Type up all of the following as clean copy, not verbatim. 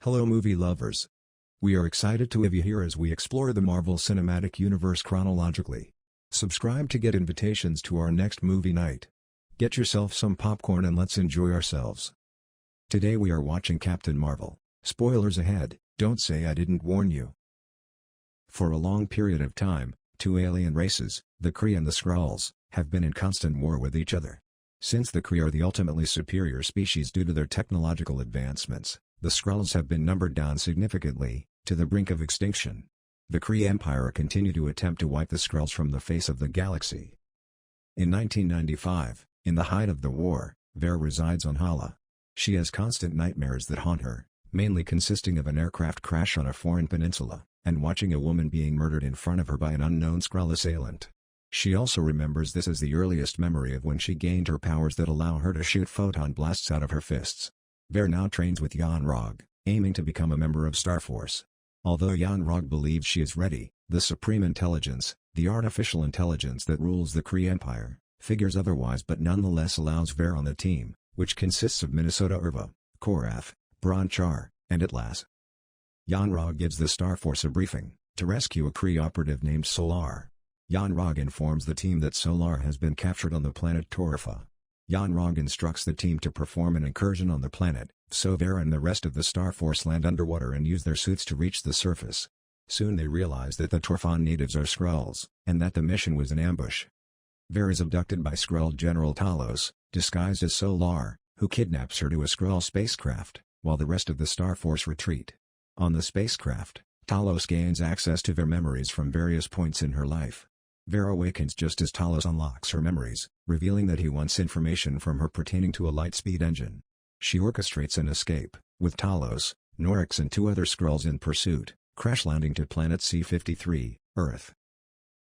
Hello movie lovers. We are excited to have you here as we explore the Marvel Cinematic Universe chronologically. Subscribe to get invitations to our next movie night. Get yourself some popcorn and let's enjoy ourselves. Today we are watching Captain Marvel. Spoilers ahead, don't say I didn't warn you. For a long period of time, two alien races, the Kree and the Skrulls, have been in constant war with each other. Since the Kree are the ultimately superior species due to their technological advancements, the Skrulls have been numbered down significantly, to the brink of extinction. The Kree Empire continue to attempt to wipe the Skrulls from the face of the galaxy. In 1995, in the height of the war, Vera resides on Hala. She has constant nightmares that haunt her, mainly consisting of an aircraft crash on a foreign peninsula, and watching a woman being murdered in front of her by an unknown Skrull assailant. She also remembers this as the earliest memory of when she gained her powers that allow her to shoot photon blasts out of her fists. Vera now trains with Yon-Rogg, aiming to become a member of Starforce. Although Yon-Rogg believes she is ready, the Supreme Intelligence, the artificial intelligence that rules the Kree Empire, figures otherwise but nonetheless allows Vera on the team, which consists of Minnesota Irva, Korath, Bronchar, and Atlas. Yon-Rogg gives the Starforce a briefing, to rescue a Kree operative named Solar. Yon-Rogg informs the team that Solar has been captured on the planet Torfa. Yon-Rogg instructs the team to perform an incursion on the planet, so Vera and the rest of the Starforce land underwater and use their suits to reach the surface. Soon they realize that the Torfan natives are Skrulls, and that the mission was an ambush. Vera is abducted by Skrull General Talos, disguised as Solar, who kidnaps her to a Skrull spacecraft, while the rest of the Starforce retreat. On the spacecraft, Talos gains access to Vera's memories from various points in her life. Vera awakens just as Talos unlocks her memories, revealing that he wants information from her pertaining to a light-speed engine. She orchestrates an escape, with Talos, Norix and two other Skrulls in pursuit, crash-landing to planet C-53, Earth.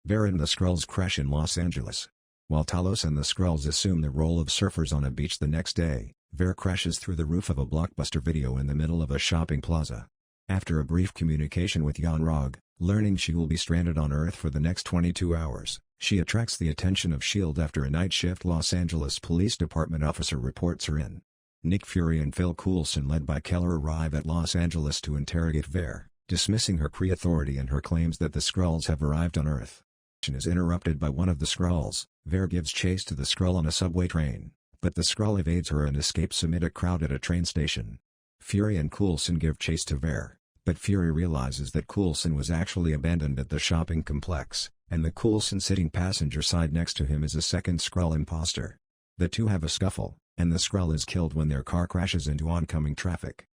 Vera and the Skrulls crash in Los Angeles. While Talos and the Skrulls assume the role of surfers on a beach the next day, Vera crashes through the roof of a Blockbuster Video in the middle of a shopping plaza. After a brief communication with Yon-Rogg, learning she will be stranded on Earth for the next 22 hours, she attracts the attention of S.H.I.E.L.D. after a night shift Los Angeles Police Department officer reports her in. Nick Fury and Phil Coulson led by Keller arrive at Los Angeles to interrogate Vera, dismissing her Kree authority and her claims that the Skrulls have arrived on Earth. She is interrupted by one of the Skrulls. Vera gives chase to the Skrull on a subway train, but the Skrull evades her and escapes amid a crowd at a train station. Fury and Coulson give chase to Vera, but Fury realizes that Coulson was actually abandoned at the shopping complex, and the Coulson sitting passenger side next to him is a second Skrull imposter. The two have a scuffle, and the Skrull is killed when their car crashes into oncoming traffic.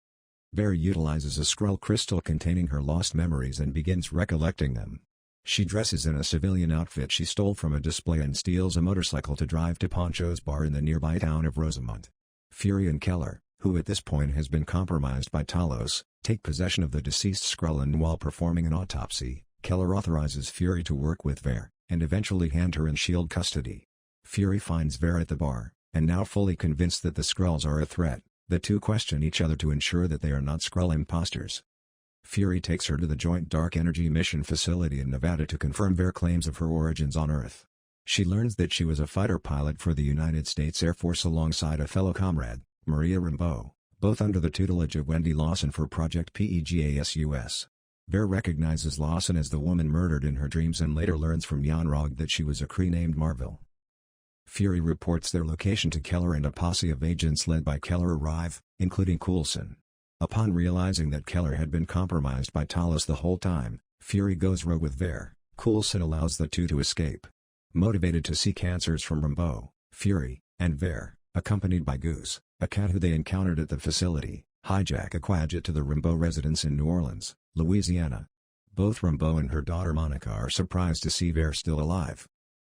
Vera utilizes a Skrull crystal containing her lost memories and begins recollecting them. She dresses in a civilian outfit she stole from a display and steals a motorcycle to drive to Poncho's bar in the nearby town of Rosamond. Fury and Keller, who at this point has been compromised by Talos, take possession of the deceased Skrull, and while performing an autopsy, Keller authorizes Fury to work with Vera, and eventually hand her in S.H.I.E.L.D. custody. Fury finds Vera at the bar, and now fully convinced that the Skrulls are a threat, the two question each other to ensure that they are not Skrull imposters. Fury takes her to the Joint Dark Energy Mission facility in Nevada to confirm Vera's claims of her origins on Earth. She learns that she was a fighter pilot for the United States Air Force alongside a fellow comrade, Maria Rambeau, both under the tutelage of Wendy Lawson for Project PEGASUS. Vera recognizes Lawson as the woman murdered in her dreams and later learns from Yon-Rogg that she was a Kree named Marvel. Fury reports their location to Keller, and a posse of agents led by Keller arrive, including Coulson. Upon realizing that Keller had been compromised by Talos the whole time, Fury goes rogue with Vera. Coulson allows the two to escape. Motivated to seek answers from Rambeau, Fury, and Vera, accompanied by Goose, a cat who they encountered at the facility, hijack a Quinjet to the Rambeau residence in New Orleans, Louisiana. Both Rambeau and her daughter Monica are surprised to see Vera still alive.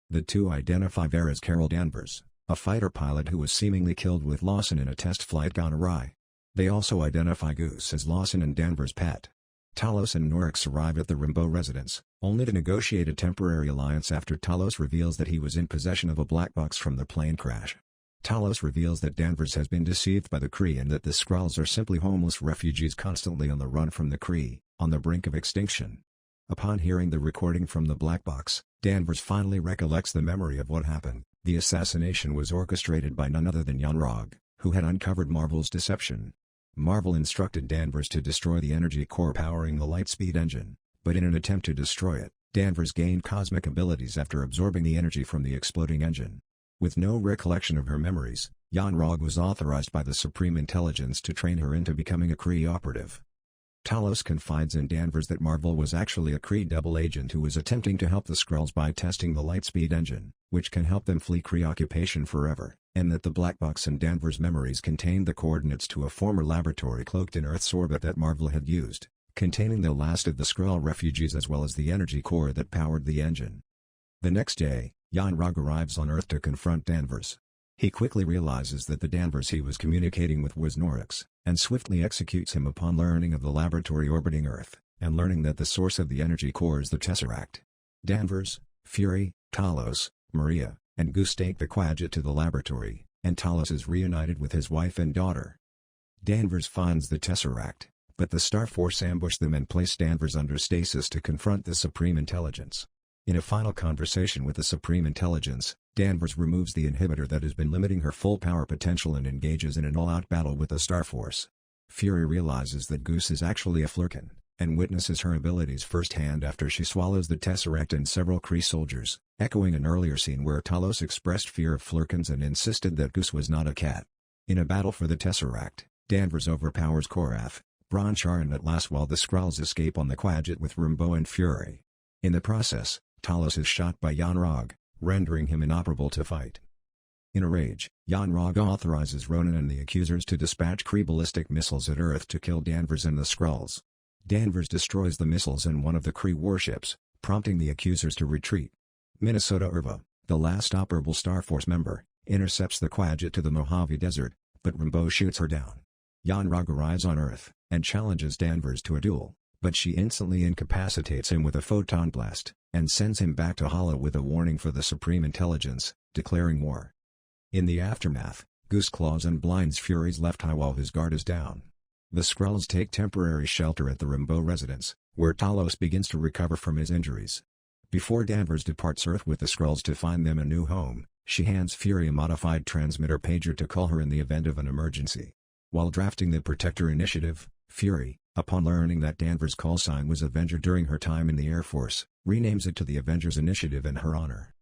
The two identify Vera as Carol Danvers, a fighter pilot who was seemingly killed with Lawson in a test flight gone awry. They also identify Goose as Lawson and Danvers' pet. Talos and Norix arrive at the Rambeau residence, only to negotiate a temporary alliance after Talos reveals that he was in possession of a black box from the plane crash. Talos reveals that Danvers has been deceived by the Kree and that the Skrulls are simply homeless refugees constantly on the run from the Kree, on the brink of extinction. Upon hearing the recording from the black box, Danvers finally recollects the memory of what happened. The assassination was orchestrated by none other than Yon-Rogg, who had uncovered Marvel's deception. Marvel instructed Danvers to destroy the energy core powering the Lightspeed engine, but in an attempt to destroy it, Danvers gained cosmic abilities after absorbing the energy from the exploding engine. With no recollection of her memories, Yon-Rogg was authorized by the Supreme Intelligence to train her into becoming a Kree operative. Talos confides in Danvers that Marvel was actually a Kree double agent who was attempting to help the Skrulls by testing the Lightspeed engine, which can help them flee Kree occupation forever, and that the black box in Danvers' memories contained the coordinates to a former laboratory cloaked in Earth's orbit that Marvel had used, containing the last of the Skrull refugees as well as the energy core that powered the engine. The next day, Yon-Rogg arrives on Earth to confront Danvers. He quickly realizes that the Danvers he was communicating with was Norix, and swiftly executes him upon learning of the laboratory orbiting Earth, and learning that the source of the energy core is the Tesseract. Danvers, Fury, Talos, Maria, and Goose take the Quadjet to the laboratory, and Talos is reunited with his wife and daughter. Danvers finds the Tesseract, but the Star Force ambush them and place Danvers under stasis to confront the Supreme Intelligence. In a final conversation with the Supreme Intelligence, Danvers removes the inhibitor that has been limiting her full power potential and engages in an all-out battle with the Star Force. Fury realizes that Goose is actually a Flurkin, and witnesses her abilities firsthand after she swallows the Tesseract and several Kree soldiers, echoing an earlier scene where Talos expressed fear of Flurkins and insisted that Goose was not a cat. In a battle for the Tesseract, Danvers overpowers Korath, Bronchar and at last while the Skrulls escape on the Quadjet with Rumbo and Fury. In the process, Talos is shot by Yon-Rogg, rendering him inoperable to fight. In a rage, Yon-Rogg authorizes Ronan and the Accusers to dispatch Kree ballistic missiles at Earth to kill Danvers and the Skrulls. Danvers destroys the missiles and one of the Kree warships, prompting the Accusers to retreat. Minnesota Irva, the last operable Star Force member, intercepts the Quadjet to the Mojave Desert, but Rumbo shoots her down. Yon-Rogg arrives on Earth, and challenges Danvers to a duel, but she instantly incapacitates him with a photon blast, and sends him back to Hala with a warning for the Supreme Intelligence, declaring war. In the aftermath, Goose claws and blinds Fury's left eye while his guard is down. The Skrulls take temporary shelter at the Rumbo residence, where Talos begins to recover from his injuries. Before Danvers departs Earth with the Skrulls to find them a new home, she hands Fury a modified transmitter pager to call her in the event of an emergency. While drafting the Protector Initiative, Fury, upon learning that Danvers' call sign was Avenger during her time in the Air Force, renames it to the Avengers Initiative in her honor.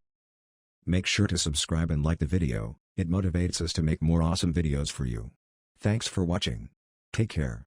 Make sure to subscribe and like the video, it motivates us to make more awesome videos for you. Thanks for watching. Take care.